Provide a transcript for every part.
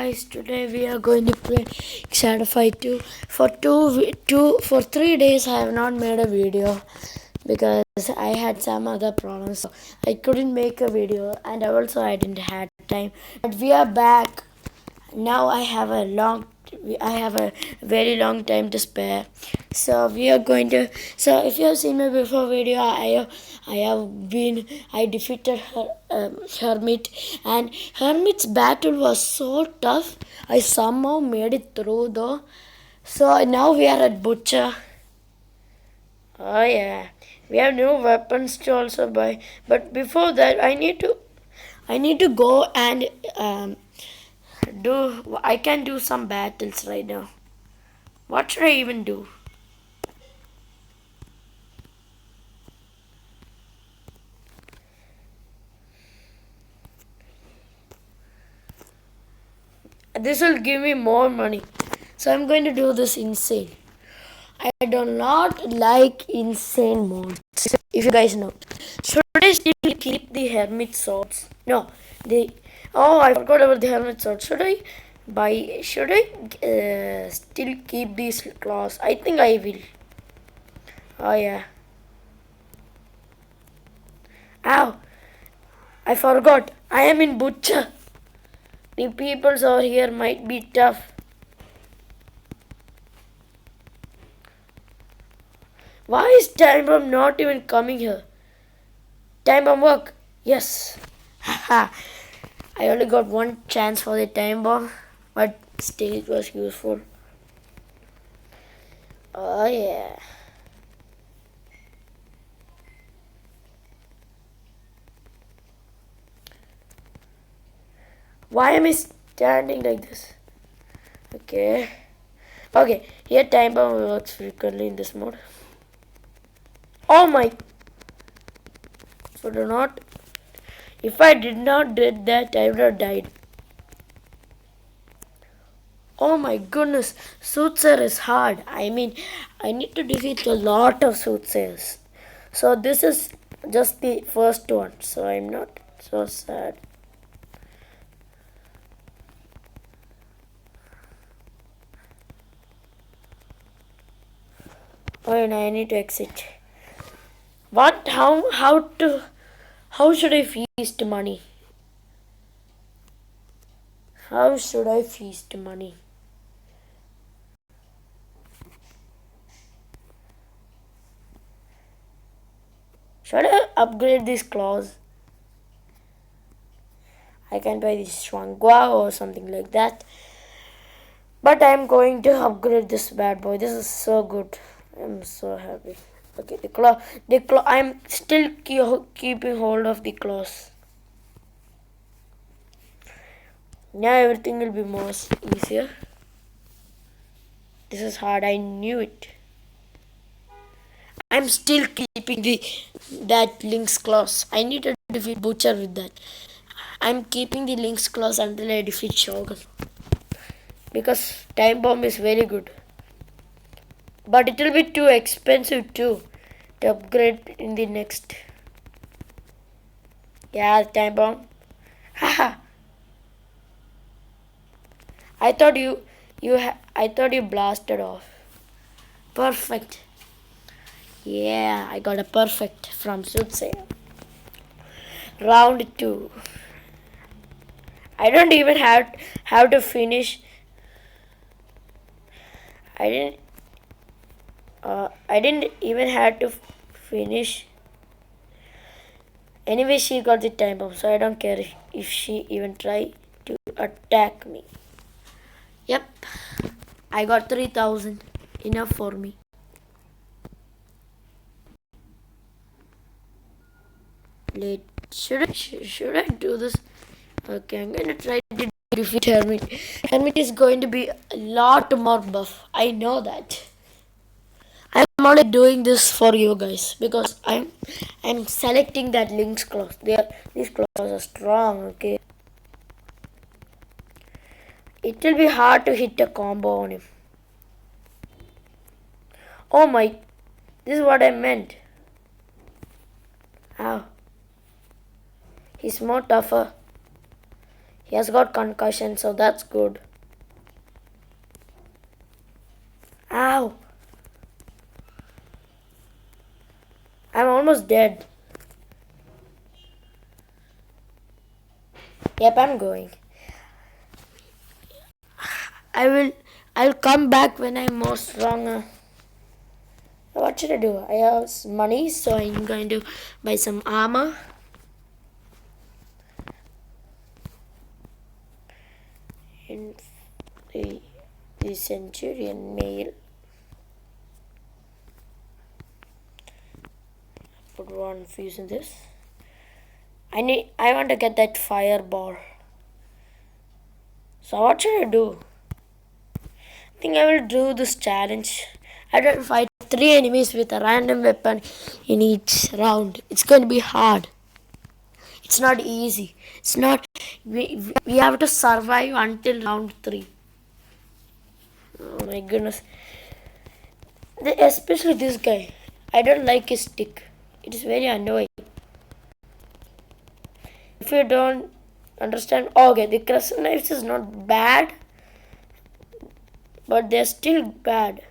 Guys, today we are going to play Shadow Fight 2. For 3 days I have not made a video because I had some other problems. So I couldn't make a video and also I didn't have time. But we are back. Now I have a very long time to spare. So we are going to so if you have seen my before video, I defeated Hermit, and Hermit's battle was so tough. I somehow made it through though. So now we are at Butcher. Oh yeah, we have new weapons to also buy. But before that, I need to go and I can do some battles right now. What should I even do? This will give me more money. So I'm going to do this insane. I do not like insane modes. If you guys know. Should I still keep the hermit swords? No. I forgot about the hermit sword. Should I still keep these claws? I think I will. Oh yeah. Ow. I forgot. I am in Butcher. The peoples over here might be tough. Why is time bomb not even coming here? Time bomb work. Yes. Haha. I only got one chance for the time bomb, but still it was useful. Oh yeah. Why am I standing like this? Okay. Okay, here time bomb works frequently in this mode. Oh my. So do not. If I did not do that, I would have died. Oh my goodness, Soothsayer is hard. I mean, I need to defeat a lot of Soothsayers. So this is just the first one. So I'm not so sad. Oh, and I need to exit. What? How should I feast money? How should I feast money? Should I upgrade these claws? I can buy this Shwangwa or something like that. But I'm going to upgrade this bad boy. This is so good. I'm so happy. Okay, the claw. I'm still keeping hold of the claws. Now everything will be more easier. This is hard. I knew it. I'm still keeping that Lynx claws. I need to defeat Butcher with that. I'm keeping the Lynx claws until I defeat Shogun. Because time bomb is very good. But it will be too expensive too to upgrade in the next. Yeah, time bomb. Haha. I thought you blasted off. Perfect. Yeah, I got a perfect from Soothsayer. Round 2. I don't even have to finish. I didn't even have to finish. Anyway, she got the time bomb, so I don't care if she even try to attack me. Yep, I got 3,000. Enough for me. Should I do this? Okay, I'm gonna try to defeat Hermit. Hermit is going to be a lot more buff. I know that. I'm only doing this for you guys because I'm selecting that Lynx claws. These claws are strong. Okay, it will be hard to hit a combo on him. Oh my! This is what I meant. Ow! He's more tougher. He has got concussion, so that's good. Ow! I'm almost dead. Yep, I'm going. I'll come back when I'm more stronger. What should I do? I have money, so I'm going to buy some armor. And the Centurion mail. Put one fuse in this. I want to get that fireball. So what should I do? I think I will do this challenge. I don't fight 3 enemies with a random weapon in each round. It's going to be hard. It's not easy. It's not. We have to survive until round 3. Oh my goodness. Especially this guy. I don't like his stick. It is very annoying. If you don't understand, okay, the crescent knives is not bad, but they're still bad.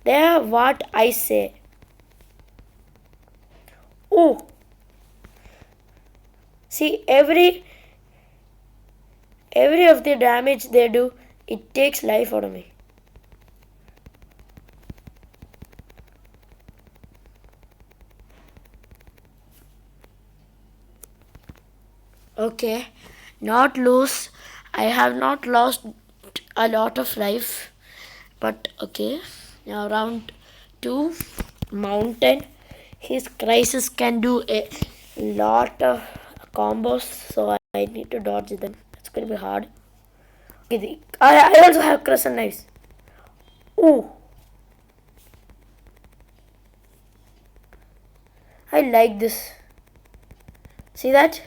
They are what I say. Oh, see, every of the damage they do, it takes life out of me. Okay, not lose. I have not lost a lot of life, but okay. Now round 2, mountain. His crisis can do a lot of combos, so I need to dodge them. It's gonna be hard. Okay, I also have crescent knives. Ooh, I like this. See that?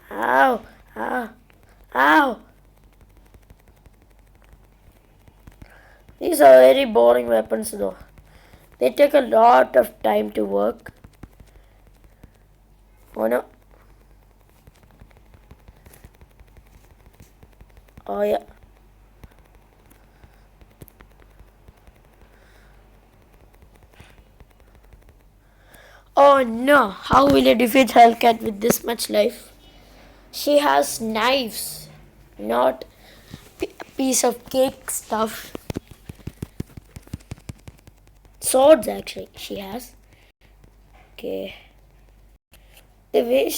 Ow, ow, ow. These are very boring weapons though. They take a lot of time to work. Oh no. Oh yeah. Oh no. How will I defeat Hellcat with this much life? She has knives, not piece of cake stuff. Swords actually she has. Okay. The way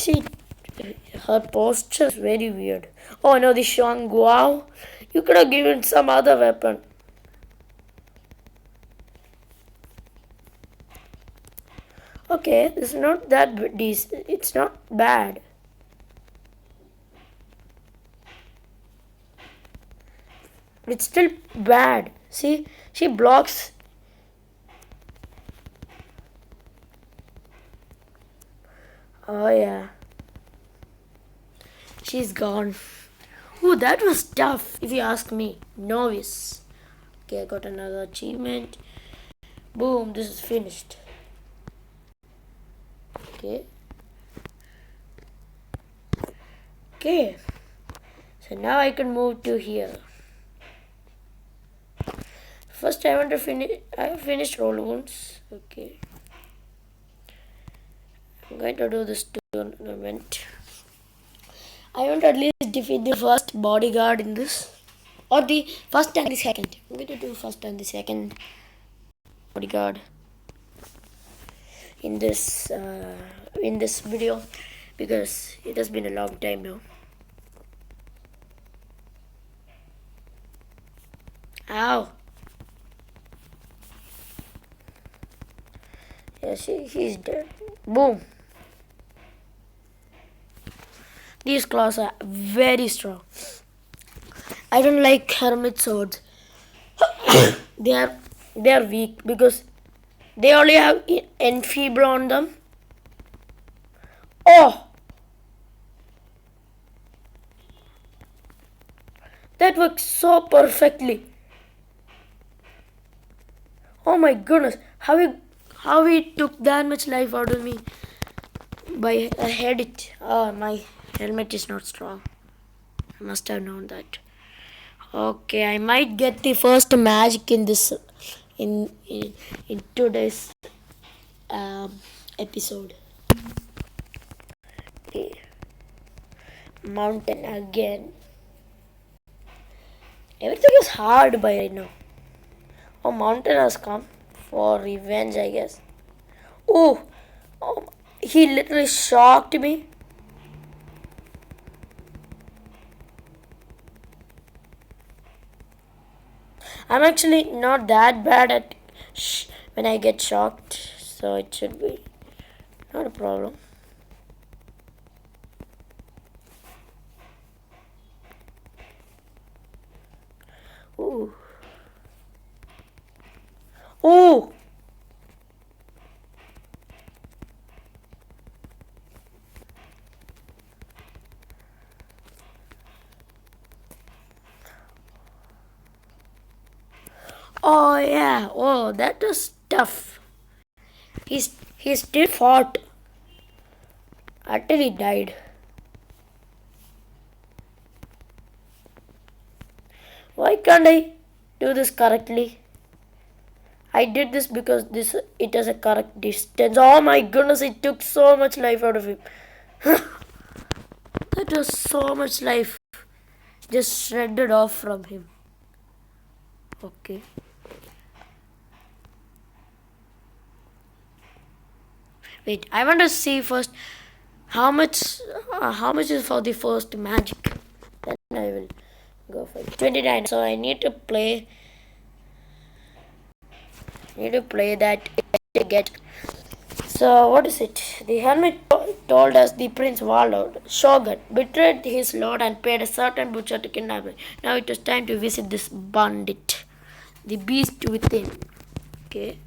her posture is very weird. Oh no, the Shuang Guao. You could have given some other weapon. Okay, it's not that decent. It's not bad. It's still bad. See, she blocks. Oh yeah. She's gone. Ooh, that was tough if you ask me. Novice. Okay, I got another achievement. Boom, this is finished. Okay. Okay. So now I can move to here. First I want to finish. I have finished roll wounds. Okay. I'm going to do this tournament. I want to at least defeat the first bodyguard in this. Or the first and the second. I'm going to do first and the second bodyguard in this video because it has been a long time now. Ow. Yeah, he's dead. Boom. These claws are very strong. I don't like hermit swords. they are weak because they only have enfeeble on them. Oh, that works so perfectly. Oh my goodness, how he took that much life out of me. by I had it. Oh, my helmet is not strong. I must have known that. Okay, I might get the first magic in this in today's um, episode. Okay. Mountain again. Everything is hard by right now. Oh, mountain has come for revenge, I guess. Oh, oh, he literally shocked me. I'm actually not that bad at when I get shocked, so it should be not a problem. Ooh. Ooh. Oh yeah. Oh, that was tough. He still fought until he died. Why can't I do this correctly? I did this because this it has a correct distance. Oh my goodness! It took so much life out of him. That was so much life just shredded off from him. Okay. Wait, I want to see first how much is for the first magic. Then I will go for it. 29. So I need to play that to get. So what is it? The hermit told us the Prince Warlord, Shogun, betrayed his lord and paid a certain butcher to kidnap him. Now it was time to visit this bandit, the beast within. Okay.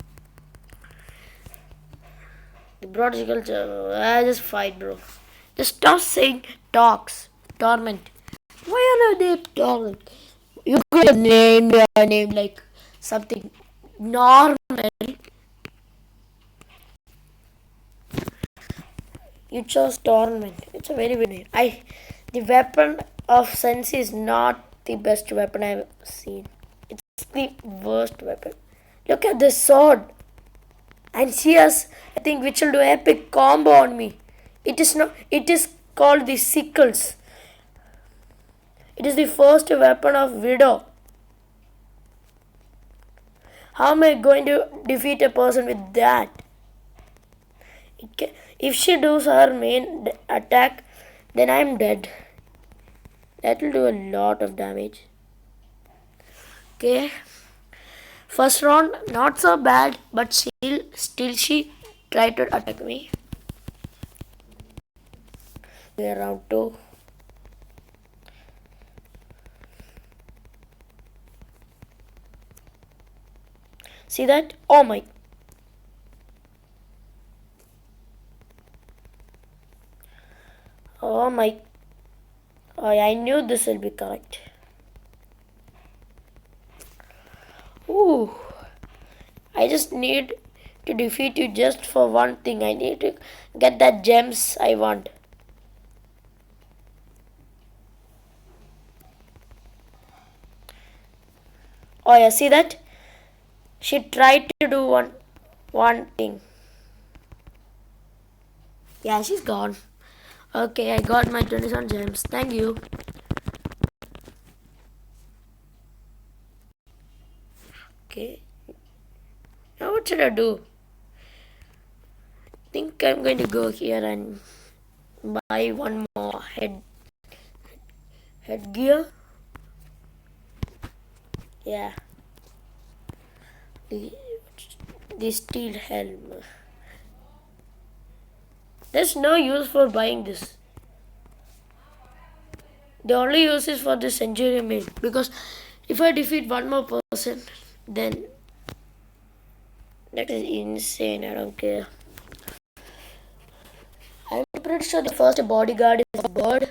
The prodigal, just fight, bro. Just stop saying talks. Torment. Why are they torment? You could name your name like something normal. You chose torment. It's a very good name. The weapon of sense is not the best weapon I've seen. It's the worst weapon. Look at this sword. And she has, I think, which will do epic combo on me. It is not. It is called the sickles. It is the first weapon of widow. How am I going to defeat a person with that? If she does her main attack, then I'm dead. That will do a lot of damage. Okay. First round, not so bad, but still she tried to attack me. Okay, round 2. See that? Oh my. Oh my. Oh, I knew this will be correct. Ooh. I just need to defeat you just for one thing. I need to get that gems I want. Oh yeah, see that? She tried to do one thing. Yeah, she's gone. Okay, I got my 27 gems. Thank you. Okay. Now what should I do? I think I'm going to go here and buy one more headgear. Yeah. The steel helm. There's no use for buying this. The only use is for the centurion mail, because if I defeat one more person, then that is insane. I don't care. I'm pretty sure the first bodyguard is a bird.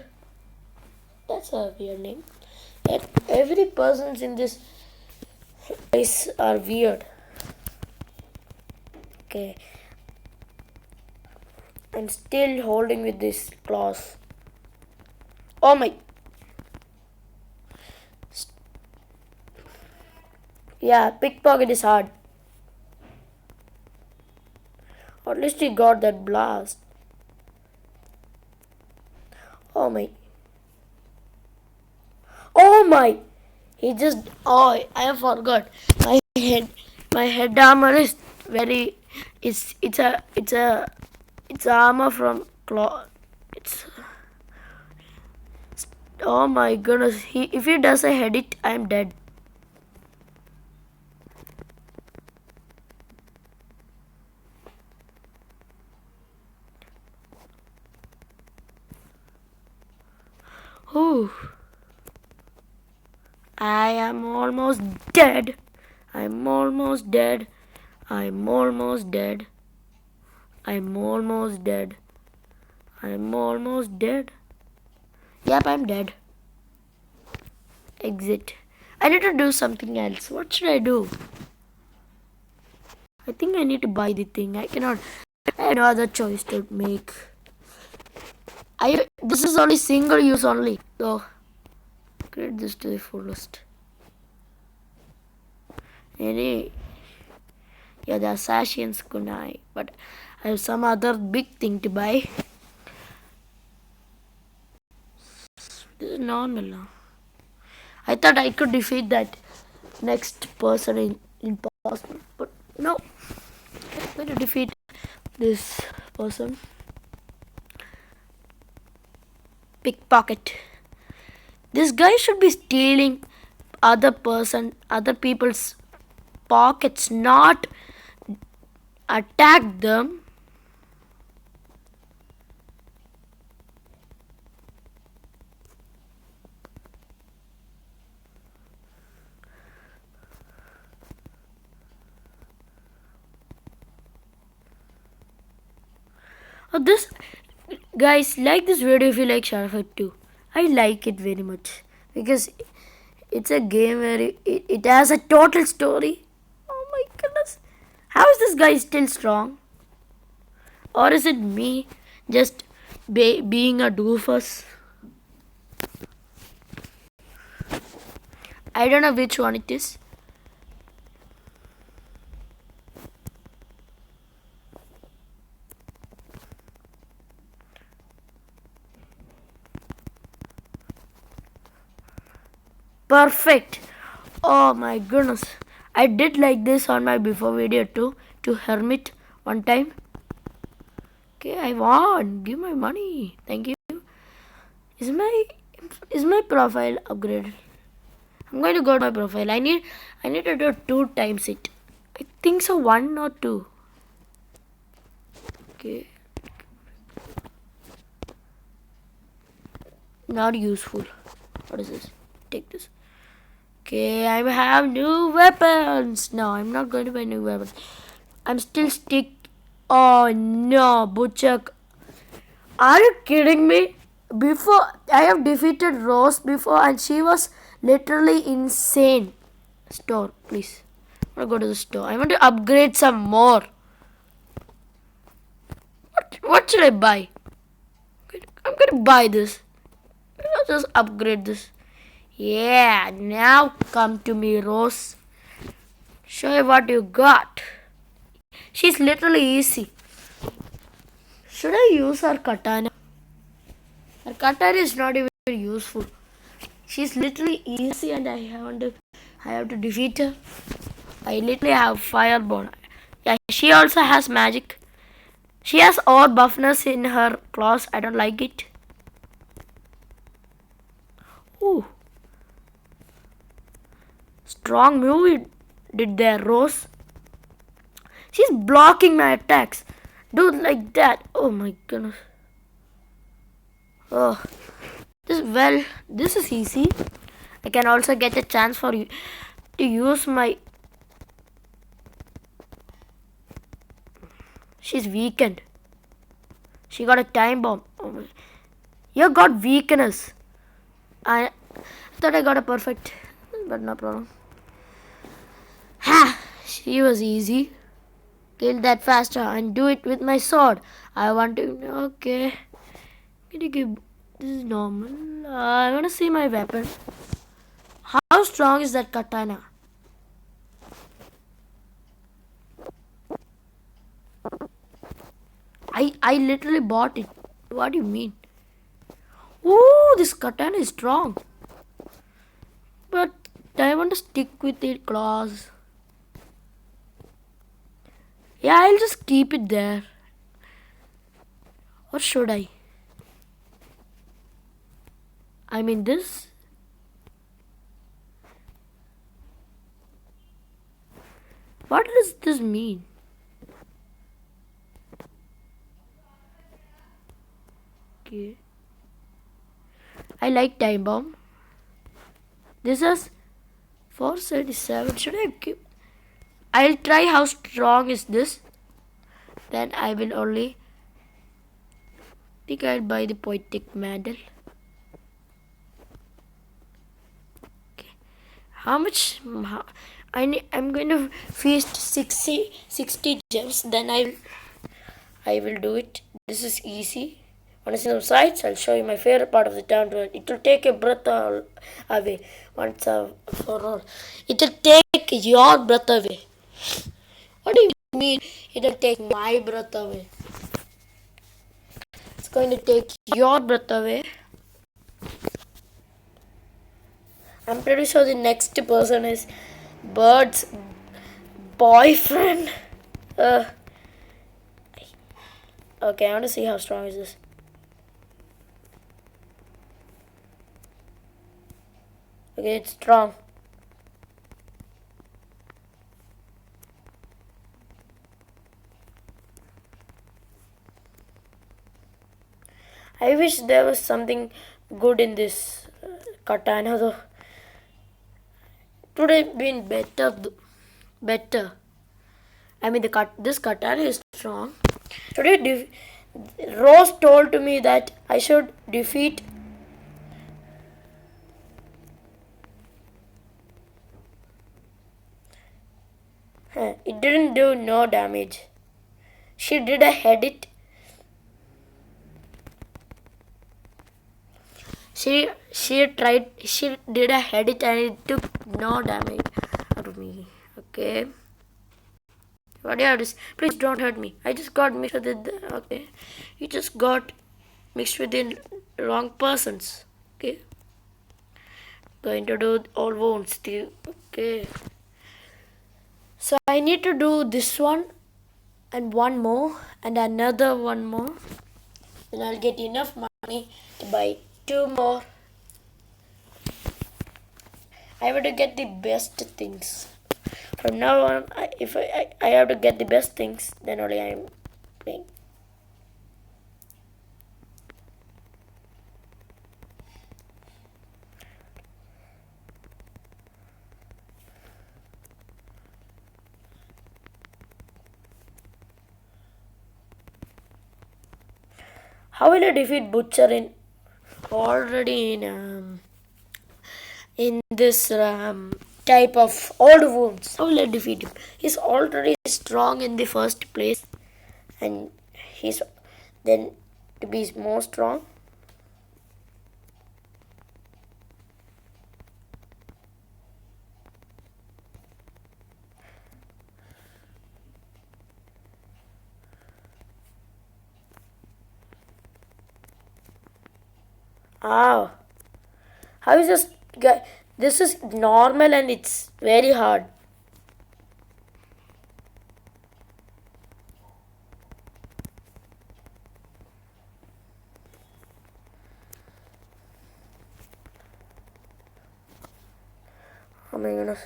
That's a weird name. Every persons in this place are weird. Okay. I'm still holding with this claws. Oh my. Yeah, pickpocket is hard. At least he got that blast. Oh my. Oh my. He just. Oh, I forgot. My head armor is very. It's armor from claw. It's. Oh my goodness. If he does a head hit, I'm dead. Whew. I am almost dead. I'm almost dead. I'm almost dead. I'm almost dead. I'm almost dead. Yep, I'm dead. Exit. I need to do something else. What should I do? I think I need to buy the thing. I cannot. I have no other choice to make. This is only single use only. So, create this to the fullest. Yeah, the Assassin's Kunai. But I have some other big thing to buy. This is normal now. I thought I could defeat that next person in impossible, but no. I'm going to defeat this person. Pickpocket. This guy should be stealing other people's pockets, not attack them. This guys, like this video if you like Shadowfight 2. I like it very much because it's a game where it has a total story. Oh my goodness. How is this guy still strong? Or is it me just being a doofus? I don't know which one it is. Perfect. Oh my goodness. I did like this on my before video too. To Hermit one time. Okay, I won. Give my money. Thank you. Is my profile upgraded? I'm going to go to my profile. I need to do 2 times it. I think so, 1 or 2. Okay. Not useful. What is this? Take this. Okay, I have new weapons. No, I'm not going to buy new weapons. I'm still stick. Oh no, Butcher. Are you kidding me? Before I have defeated Rose before, and she was literally insane. Store, please. I want to go to the store. I want to upgrade some more. What should I buy? I'm going to buy this. I'll just upgrade this. Yeah, now come to me, Rose. Show you what you got. She's literally easy. Should I use her katana? Her katana is not even useful. She's literally easy and I have to defeat her. I literally have fireball. Yeah, she also has magic. She has all buffness in her claws. I don't like it. Ooh. Strong move you did there, Rose. She's blocking my attacks. Dude, like that. Oh my goodness. Oh. This is easy. I can also get a chance for you to use my... She's weakened. She got a time bomb. Oh my. You got weakness. I thought I got a perfect, but no problem. Ha! She was easy. kill that faster and do it with my sword. I want to. Okay. This is normal. I want to see my weapon. How strong is that katana? I literally bought it. What do you mean? Ooh, this katana is strong. But I want to stick with it claws. Yeah, I'll just keep it there. Or should I? I mean this. What does this mean? Okay. I like time bomb. This is 477. Should I keep? I'll try how strong is this. Then I will only think I'll buy the poetic medal. Okay. How much? I'm going to feast 60 gems. Then I will do it. This is easy. Want to see some sights? I'll show you my favorite part of the town. It will take your breath away once for all. It will take your breath away. What do you mean? It will take my breath away. It's going to take your breath away. I'm pretty sure the next person is Bird's boyfriend. Okay, I want to see how strong is this. Okay, it's strong. I wish there was something good in this katana though. Today been better. I mean this katana is strong. Today Rose told to me that I should defeat it didn't do no damage. She did a edit. She did a edit and it took no damage out of me. Okay. What do you have to say? Please don't hurt me. I just got mixed with the okay. You just got mixed with the wrong persons. Okay. Going to do all wounds. Okay. So I need to do this one and one more and another one more. Then I'll get enough money to buy 2 more. I have to get the best things. From now on, if I have to get the best things, then only I am playing. How will I defeat Butcher already in this type of old wounds? How will I defeat him? He's already strong in the first place, and he's then to be more strong. Ah, how is this guy? This is normal and it's very hard. Oh my goodness.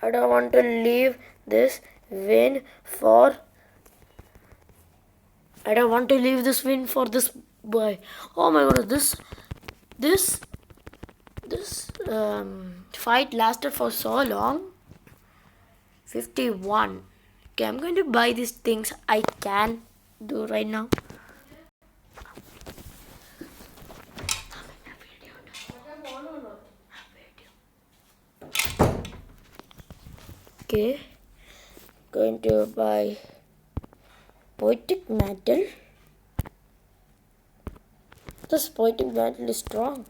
I don't want to leave this win for. I don't want to leave this win for this boy. Oh my god, this This fight lasted for so long. 51. Okay, I'm going to buy these things I can do right now. Okay, going to buy poetic mantle. This poetic mantle is strong.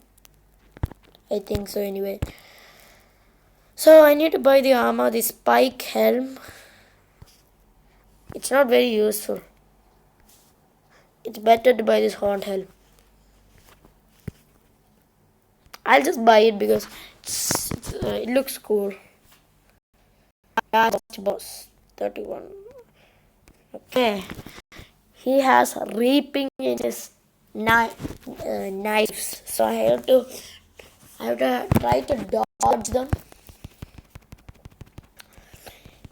I think so anyway. So I need to buy the armor, the spike helm. It's not very useful. It's better to buy this horn helm. I'll just buy it because it looks cool. Boss 31. Okay, he has reaping in his knives, so I have to try to dodge them.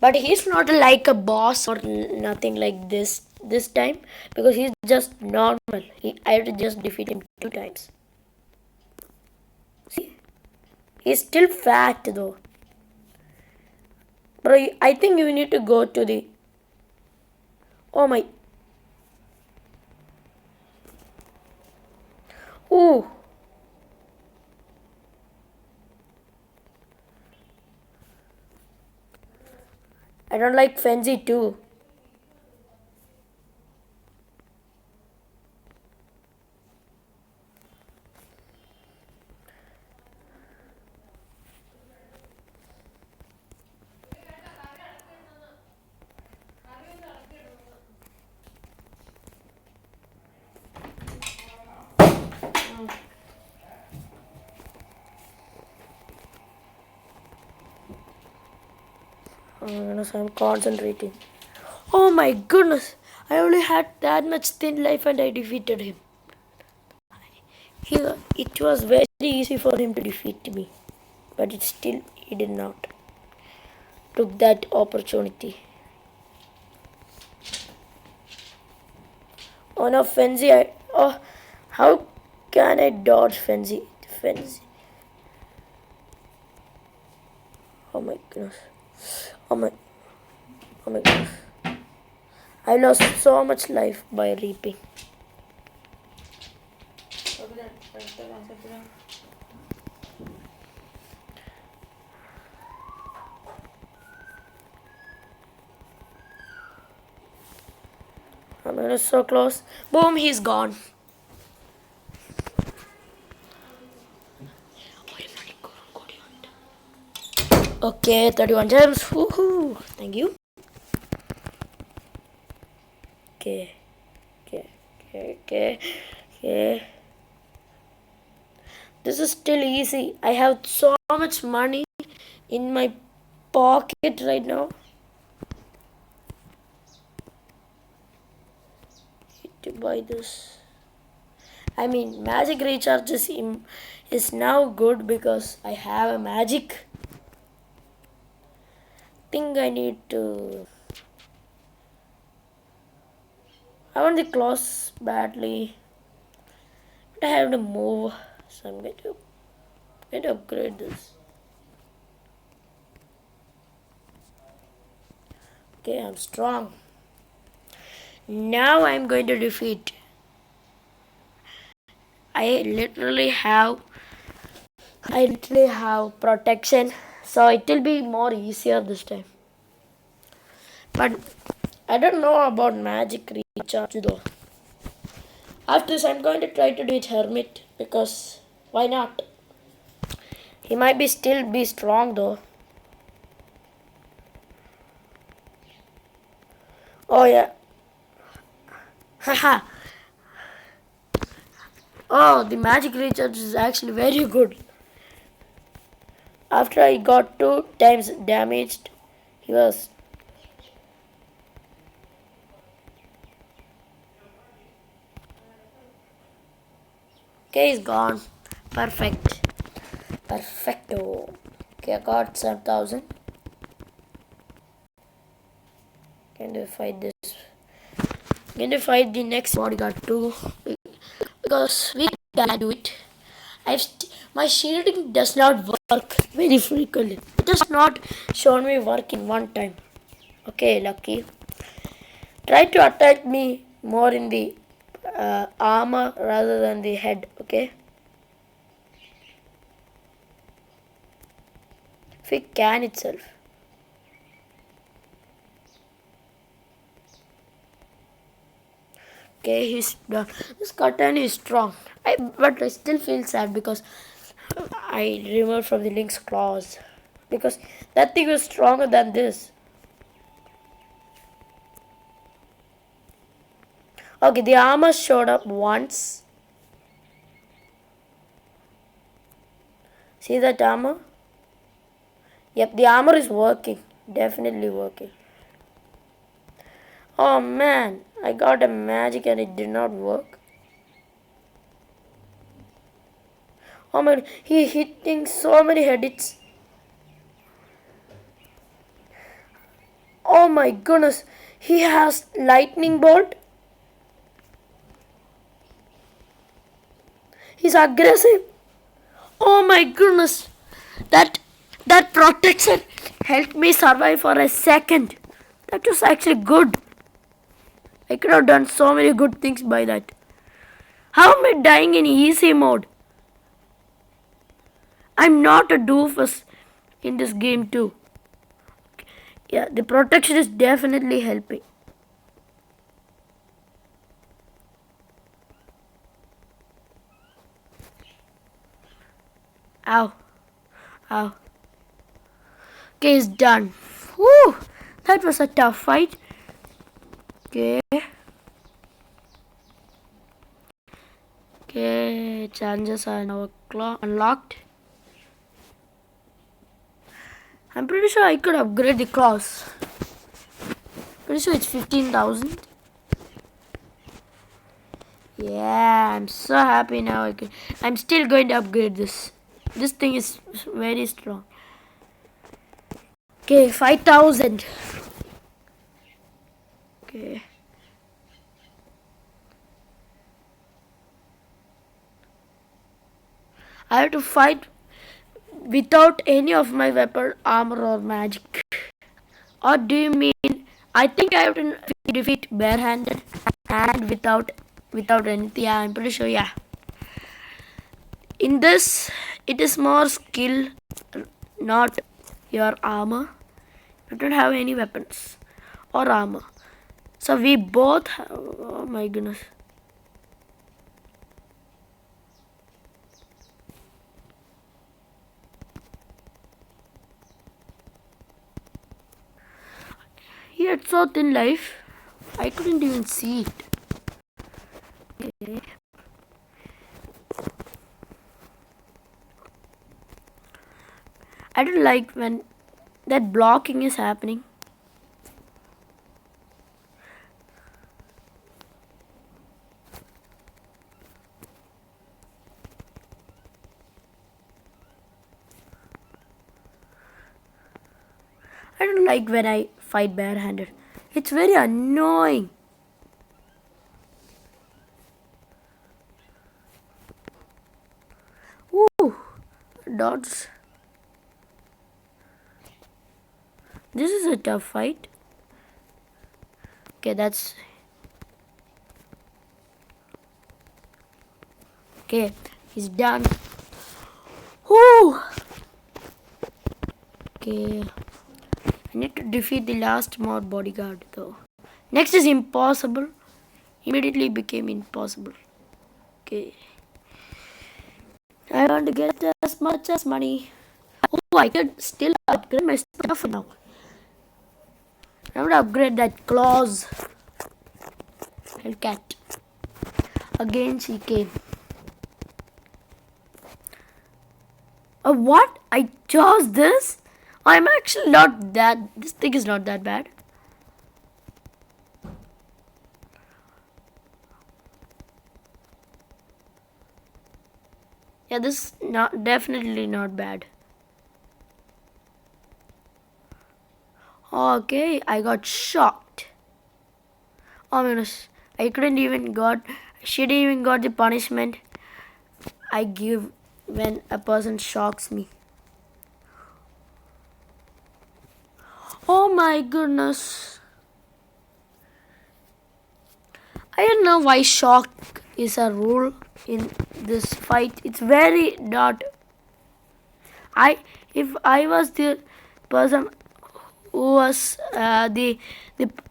But he's not like a boss or nothing like this time, because he's just normal. I have to just defeat him 2 times. See, he's still fat though. Bro, I think you need to go to the... Oh my... Ooh. I don't like Fenzi too. I'm concentrating. Oh my goodness! I only had that much thin life and I defeated him. It was very easy for him to defeat me, but he did not took that opportunity. Oh no, Fenzi! How can I dodge Fenzi? Oh my goodness! Oh my goodness! I lost so much life by reaping. I'm so close. Boom, he's gone. Okay, 31 gems. Woohoo! Thank you. Okay. This is still easy. I have so much money in my pocket right now. To buy this. I mean, magic recharge is now good because I have a magic. Think I need to... I want the claws badly. But I have to move. So I'm going to upgrade this. Okay, I'm strong. Now I'm going to defeat. I literally have protection, so it will be more easier this time. But I don't know about magic recharge though. After this, I'm going to try to do it hermit, because why not? He might still be strong though. Oh yeah. Haha. Oh, the magic recharge is actually very good. After I got 2 times damaged, he was... Okay, he's gone. Perfecto. Okay, I got 7,000. Can we fight this? Going to fight the next bodyguard too, because we can do it. My shielding does not work very frequently. It does not show me work in one time. Okay, Lucky. Try to attack me more in the armor rather than the head. Okay. If we can itself. Okay, he's done. This curtain is strong. But I still feel sad because I removed from the Link's claws. Because that thing was stronger than this. Okay, the armor showed up once. See that armor? Yep, the armor is working. Definitely working. Oh man, I got a magic and it did not work. Oh my, he hitting so many hits. Oh my goodness, he has lightning bolt. He's aggressive. Oh my goodness, that protection helped me survive for a second. That was actually good. I could have done so many good things by that. How am I dying in easy mode? I'm not a doofus in this game too. Yeah, the protection is definitely helping. Ow. Ow. Okay, it's done. Whew. That was a tough fight. Okay. Okay, challenges are now unlocked. I'm pretty sure I could upgrade the claws. Pretty sure it's 15,000. Yeah, I'm so happy now. I'm still going to upgrade this. This thing is very strong. Okay, 5,000. Okay. I have to fight without any of my weapon, armor or magic. Or do you mean I think I have to defeat barehanded and without anything? Yeah, I'm pretty sure. Yeah. In this, it is more skill, not your armor. You don't have any weapons or armor. So we both have, oh my goodness. He had so thin life, I couldn't even see it. Okay. I don't like when that blocking is happening. I don't like when I fight barehanded. It's very annoying. Ooh, dodge. This is a tough fight. Okay, that's... Okay, he's done. Whoo! Okay. I need to defeat the last mod bodyguard though. Next is impossible. Immediately became impossible. Okay. I want to get as much as money. Oh, I could still upgrade my stuff now. I would upgrade that claws. Hellcat. Again she came. What? I chose this? I'm actually not that... This thing is not that bad. Yeah, this is not definitely not bad. Okay, I got shocked. Oh my goodness. I couldn't even got... She didn't even got the punishment I give when a person shocks me. Oh my goodness. I don't know why shock is a rule in this fight. It's very not. If I was the person who was the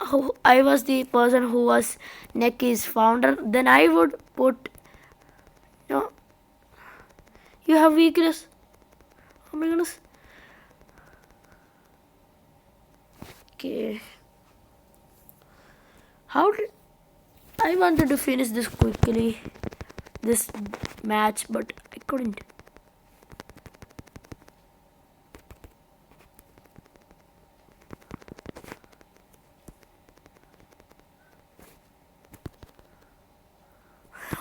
who, I was the person who was neck is founder, then I would put, you know, you have weakness. Oh my goodness. Okay. How did I wanted to finish this quickly, this match, but I couldn't.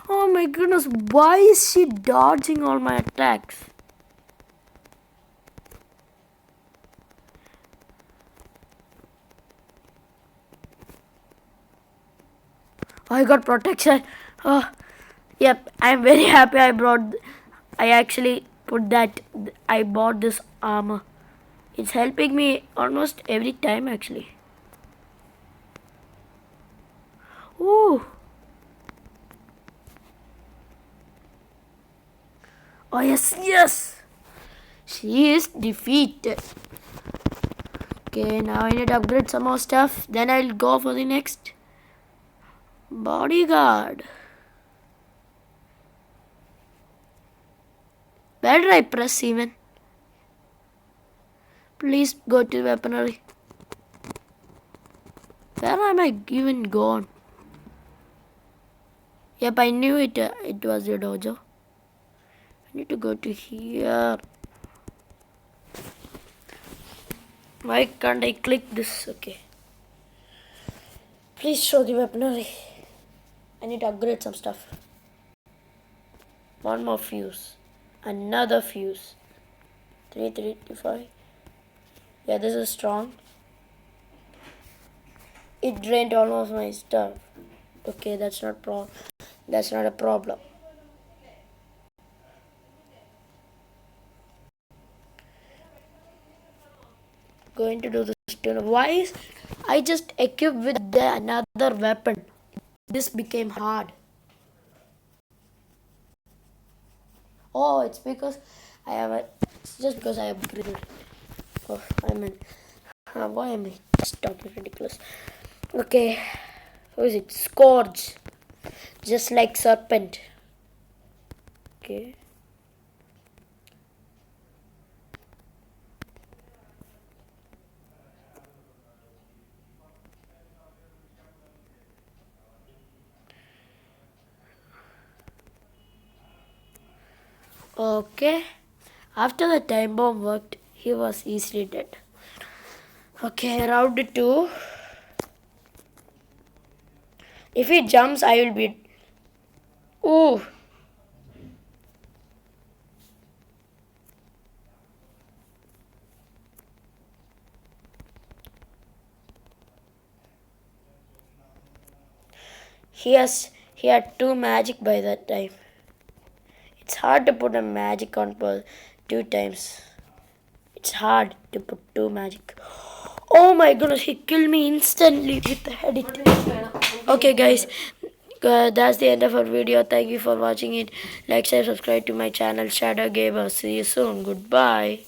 Oh my goodness, why is she dodging all my attacks? I got protection. Oh, yep, I'm very happy I actually put that, I bought this armor. It's helping me almost every time actually. Ooh. Oh yes, yes. She is defeated. Okay, now I need to upgrade some more stuff. Then I'll go for the next bodyguard. Where did I press even? Please go to weaponry. Where am I even gone? Yep, I knew it. It was your dojo. I need to go to here. Why can't I click this? Okay. Please show the weaponry. I need to upgrade some stuff. One more fuse. Another fuse. 335. Yeah, this is strong. It drained almost my stuff. Okay, that's not a problem. Going to do this too. Why is I just equipped with another weapon? This became hard. Oh, it's because it's just because I upgraded. Oh, why am I just talking ridiculous? Okay, who is it? Scourge, just like serpent. Okay. Okay. After the time bomb worked, he was easily dead. Okay, round 2. If he jumps, I will be. Ooh. He had 2 magic by that time. It's hard to put a magic on Pearl 2 times. It's hard to put 2 magic. Oh my goodness, he killed me instantly with the head hit. Okay guys, that's the end of our video. Thank you for watching it. Like, share, subscribe to my channel Shadow Gamer. See you soon. Goodbye.